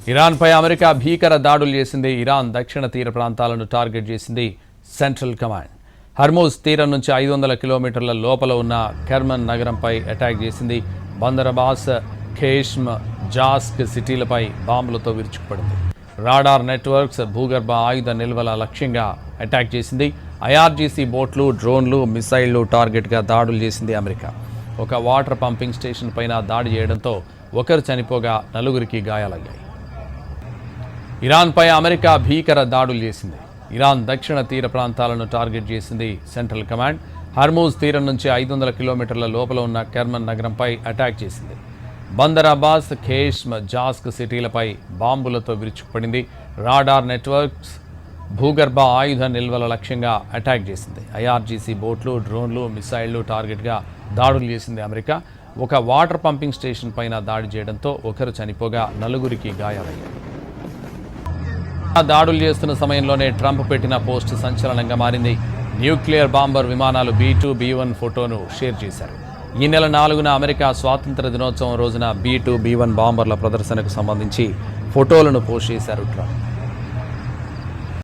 ఇరాన్పై America భీకర దాడులు చేసింది. ఇరాన్ దక్షిణ తీర ప్రాంతాలను టార్గెట్ చేసింది సెంట్రల్ కమాండ్. హర్మూజ్ తీరం నుంచి 500 కిలోమీటర్ల లోపల ఉన్న కెర్మన్ నగరంపై అటాక్ చేసింది. బందర్ అబ్బాస్, ఖేష్మ్, జాస్క్ సిటీలపై బాంబులతో విరుచుకుపడింది. రాడార్ నెట్వర్క్స్, భూగర్భ ఆయుధ నిల్వల లక్ష్యంగా అటాక్ చేసింది. ఐఆర్జీసీ బోట్లు, డ్రోన్లు, మిసైళ్లు టార్గెట్గా దాడులు చేసింది అమెరికా. ఒక వాటర్ పంపింగ్ స్టేషన్ పైన దాడి చేయడంతో ఒకరు చనిపోగా 4 గాయాలయ్యాయి. ఇరాన్పై అమెరికా భీకర దాడులు చేసింది. ఇరాన్ దక్షిణ తీర ప్రాంతాలను టార్గెట్ చేసింది సెంట్రల్ కమాండ్. హర్మూజ్ తీరం నుంచి 500 కిలోమీటర్ల లోపల ఉన్న కెర్మన్ నగరంపై అటాక్ చేసింది. బందర్ అబ్బాస్, ఖేష్మ్, జాస్క్ సిటీలపై బాంబులతో విరుచుకుపడింది. రాడార్ నెట్వర్క్స్, భూగర్భ ఆయుధ నిల్వల లక్ష్యంగా అటాక్ చేసింది. ఐఆర్జీసీ బోట్లు, డ్రోన్లు, మిసైళ్లు టార్గెట్గా దాడులు చేసింది అమెరికా. ఒక వాటర్ పంపింగ్ స్టేషన్ పైన దాడి చేయడంతో ఒకరు చనిపోగా 4 గాయాలయ్యాయి. దాడులు చేస్తున్న సమయంలోనే ట్రంప్ పెట్టిన పోస్ట్ సంచలనంగా మారింది. న్యూక్లియర్ బాంబర్ విమానాలు B-2, B-1 ఫోటోను షేర్ చేశారు. ఈ నెల 4న అమెరికా స్వాతంత్ర దినోత్సవం రోజున B-2, B-1 బాంబర్ల ప్రదర్శనకు సంబంధించి ఫోటోలను పోస్ట్ చేశారు ట్రంప్.